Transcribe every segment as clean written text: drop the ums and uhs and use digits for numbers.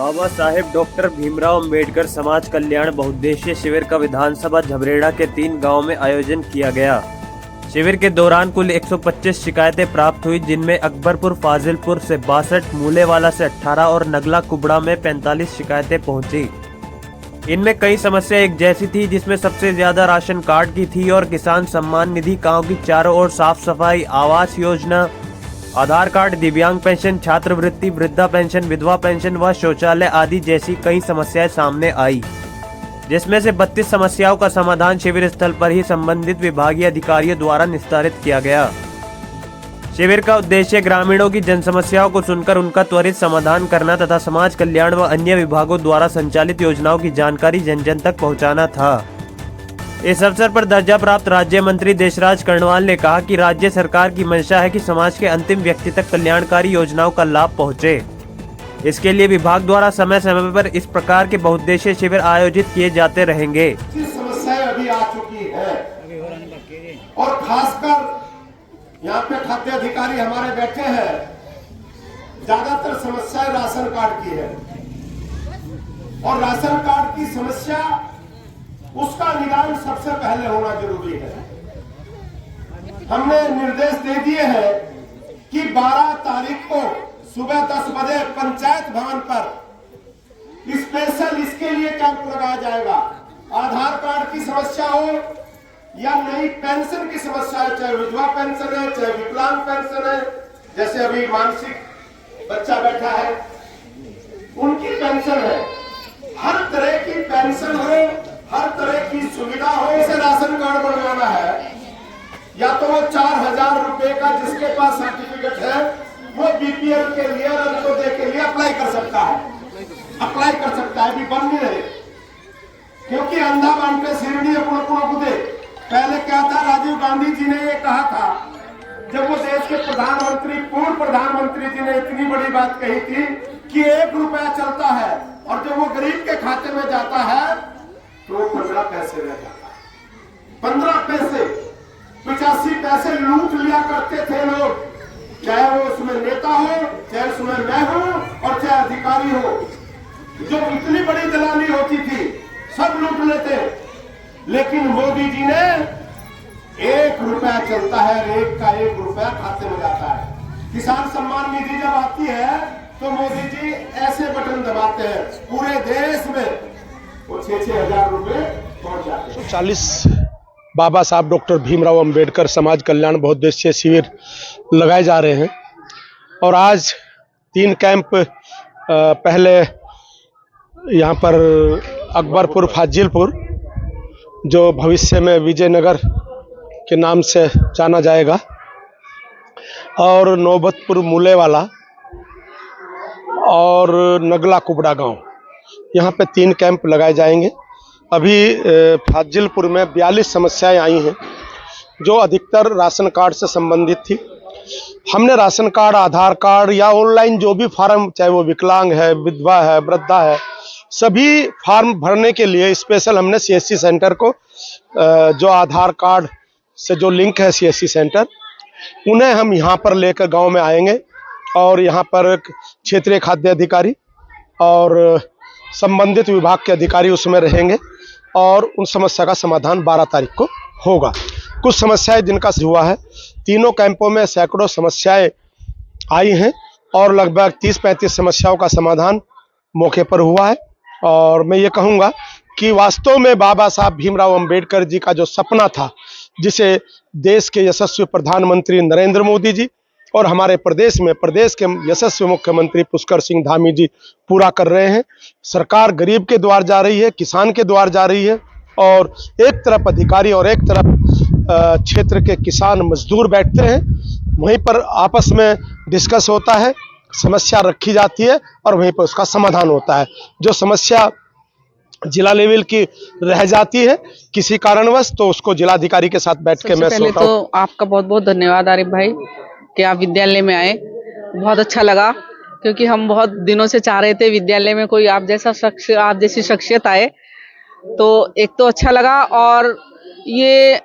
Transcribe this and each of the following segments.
Baba Saheb doctor Bhimrao Ambedkar समाज कल्याण बहुउद्देशीय शिविर का विधानसभा झबरेड़ा के 3 गांवों में आयोजन किया गया। शिविर के दौरान कुल 125 शिकायतें प्राप्त हुई, जिनमें अकबरपुर फाजिलपुर से 62, मूलेवाला से 18 और नगला कुबड़ा में 45 शिकायतें पहुंची। इनमें कई समस्या एक जैसी थी, जिसमें सबसे ज्यादा राशन कार्ड की थी और किसान सम्मान निधि, गाँव की चारों ओर साफ सफाई, आवास योजना, आधार कार्ड, दिव्यांग पेंशन, छात्रवृत्ति, वृद्धा पेंशन, विधवा पेंशन व शौचालय आदि जैसी कई समस्याएं सामने आई, जिसमें से 32 समस्याओं का समाधान शिविर स्थल पर ही संबंधित विभागीय अधिकारियों द्वारा निस्तारित किया गया। शिविर का उद्देश्य ग्रामीणों की जन समस्याओं को सुनकर उनका त्वरित समाधान करना तथा समाज कल्याण व अन्य विभागों द्वारा संचालित योजनाओं की जानकारी जन जन तक पहुँचाना था। इस अवसर पर दर्जा प्राप्त राज्य मंत्री देशराज कर्णवाल ने कहा कि राज्य सरकार की मंशा है कि समाज के अंतिम व्यक्ति तक कल्याणकारी योजनाओं का लाभ पहुंचे। इसके लिए विभाग द्वारा समय समय पर इस प्रकार के बहुउद्देशीय शिविर आयोजित किए जाते रहेंगे। समस्याएं अभी आ चुकी है और खासकर यहाँ पे खाद्य अधिकारी हमारे बैठे हैं, ज्यादातर समस्याएं राशन कार्ड की है और राशन कार्ड की समस्या उसका निदान सबसे पहले होना जरूरी है। हमने निर्देश दे दिए हैं कि 12 तारीख को सुबह 10 बजे पंचायत भवन पर स्पेशल इसके लिए कैंप लगाया जाएगा। आधार कार्ड की समस्या हो या नई पेंशन की समस्या है, चाहे विधवा पेंशन है, चाहे विकलांग पेंशन है, जैसे अभी मानसिक बच्चा बैठा है उनकी पेंशन है, हर तरह की पेंशन हो, हर तरह की सुविधा हो। इसे राशन कार्ड बनवाना है या तो वो 4000 रुपए का जिसके पास सर्टिफिकेट है वो बीपीएल के लिए और अंत्योदय के लिए अप्लाई कर सकता है, अभी बन नहीं रहे, क्योंकि अंधा बांटे शिरडी अपनों दे। पहले क्या था, राजीव गांधी जी ने ये कहा था जब वो देश के प्रधानमंत्री, पूर्व प्रधानमंत्री जी ने इतनी बड़ी बात कही थी कि 1 रुपया चलता है और जब वो गरीब के खाते में जाता है तो 15 पैसे रह जाता है। 15 पैसे, 85 पैसे लूट लिया करते थे लोग, चाहे वो उसमें नेता हो, चाहे उसमें मैं हूं और चाहे अधिकारी हो। जो इतनी बड़ी दलाली होती थी सब लूट लेते, लेकिन मोदी जी ने 1 रुपया चलता है, रेट का 1 रुपया खाते में जाता है। किसान सम्मान निधि जब आती है तो मोदी जी ऐसे बटन दबाते हैं, पूरे देश में 6-6 हजार रुपए पहुंच जाते हैं। 40 बाबा साहब डॉक्टर भीमराव अंबेडकर समाज कल्याण बहुउद्देशीय शिविर लगाए जा रहे हैं और आज 3 कैंप पहले यहाँ पर अकबरपुर फाजिलपुर, जो भविष्य में विजयनगर के नाम से जाना जाएगा, और नौबतपुर मूलेवाला और नगला कुबड़ा गांव, यहाँ पे 3 कैंप लगाए जाएंगे। अभी फाजिलपुर में 42 समस्याएं आई हैं जो अधिकतर राशन कार्ड से संबंधित थी। हमने राशन कार्ड, आधार कार्ड या ऑनलाइन जो भी फार्म, चाहे वो विकलांग है, विधवा है, वृद्धा है, सभी फार्म भरने के लिए स्पेशल हमने सीएससी सेंटर को, जो आधार कार्ड से जो लिंक है सीएससी सेंटर, उन्हें हम यहाँ पर लेकर गाँव में आएंगे और यहाँ पर क्षेत्रीय खाद्य अधिकारी और संबंधित विभाग के अधिकारी उसमें रहेंगे और उन समस्या का समाधान 12 तारीख को होगा। कुछ समस्याएं जिनका हुआ है, तीनों कैंपों में सैकड़ों समस्याएं आई हैं और लगभग 30-35 समस्याओं का समाधान मौके पर हुआ है। और मैं ये कहूँगा कि वास्तव में बाबा साहब भीमराव अंबेडकर जी का जो सपना था, जिसे देश के यशस्वी प्रधानमंत्री नरेंद्र मोदी जी और हमारे प्रदेश के यशस्वी मुख्यमंत्री पुष्कर सिंह धामी जी पूरा कर रहे हैं। सरकार गरीब के द्वार जा रही है, किसान के द्वार जा रही है और एक तरफ अधिकारी और एक तरफ क्षेत्र के किसान मजदूर बैठते हैं, वहीं पर आपस में डिस्कस होता है, समस्या रखी जाती है और वहीं पर उसका समाधान होता है। जो समस्या जिला लेवल की रह जाती है किसी कारणवश, तो उसको जिलाधिकारी के साथ बैठ के मैं पहले तो आपका बहुत बहुत धन्यवाद आरिफ भाई कि आप विद्यालय में आए। बहुत अच्छा लगा, क्योंकि हम बहुत दिनों से चाह रहे थे विद्यालय में कोई आप जैसी शख्सियत आए, तो एक तो अच्छा लगा। और ये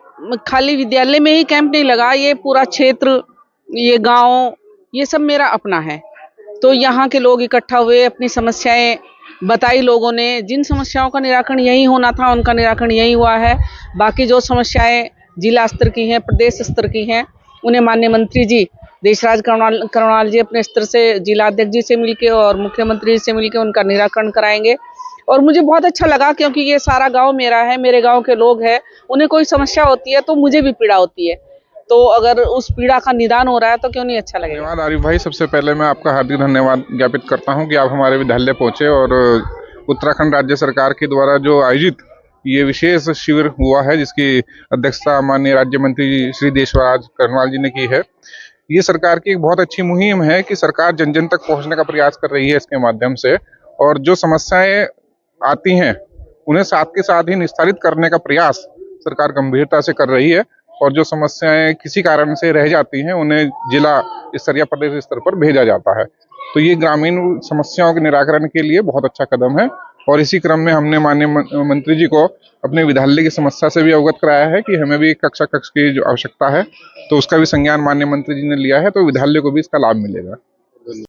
खाली विद्यालय में ही कैंप नहीं लगा, ये पूरा क्षेत्र, ये गांव, ये सब मेरा अपना है। तो यहाँ के लोग इकट्ठा हुए, अपनी समस्याएं बताई लोगों ने। जिन समस्याओं का निराकरण यहीं होना था उनका निराकरण यहीं हुआ है। बाकी जो समस्याएं जिला स्तर की हैं, प्रदेश स्तर की हैं, उन्हें माननीय मंत्री जी देशराज करुणाल जी अपने स्तर से जिला अध्यक्ष जी से मिलके और मुख्यमंत्री जी से मिलके उनका निराकरण कराएंगे। और मुझे बहुत अच्छा लगा क्योंकि ये सारा गांव मेरा है, मेरे गांव के लोग हैं। उन्हें कोई समस्या होती है तो मुझे भी पीड़ा होती है, तो अगर उस पीड़ा का निदान हो रहा है तो क्यों नहीं अच्छा लगेगा। धन्यवाद आरिफ भाई। सबसे पहले मैं आपका हार्दिक धन्यवाद ज्ञापित करता हूं कि आप हमारे विद्यालय पहुंचे और उत्तराखंड राज्य सरकार के द्वारा जो आयोजित ये विशेष शिविर हुआ है, जिसकी अध्यक्षता माननीय राज्य मंत्री श्री देशराज करुणाल जी ने की है। ये सरकार की एक बहुत अच्छी मुहिम है कि सरकार जन जन तक पहुंचने का प्रयास कर रही है इसके माध्यम से, और जो समस्याएं आती हैं उन्हें साथ के साथ ही निस्तारित करने का प्रयास सरकार गंभीरता से कर रही है। और जो समस्याएं किसी कारण से रह जाती हैं उन्हें जिला स्तर या प्रदेश स्तर पर भेजा जाता है। तो ये ग्रामीण समस्याओं के निराकरण के लिए बहुत अच्छा कदम है। और इसी क्रम में हमने माननीय मंत्री जी को अपने विद्यालय की समस्या से भी अवगत कराया है कि हमें भी कक्षा कक्ष की जो आवश्यकता है, तो उसका भी संज्ञान माननीय मंत्री जी ने लिया है, तो विद्यालय को भी इसका लाभ मिलेगा।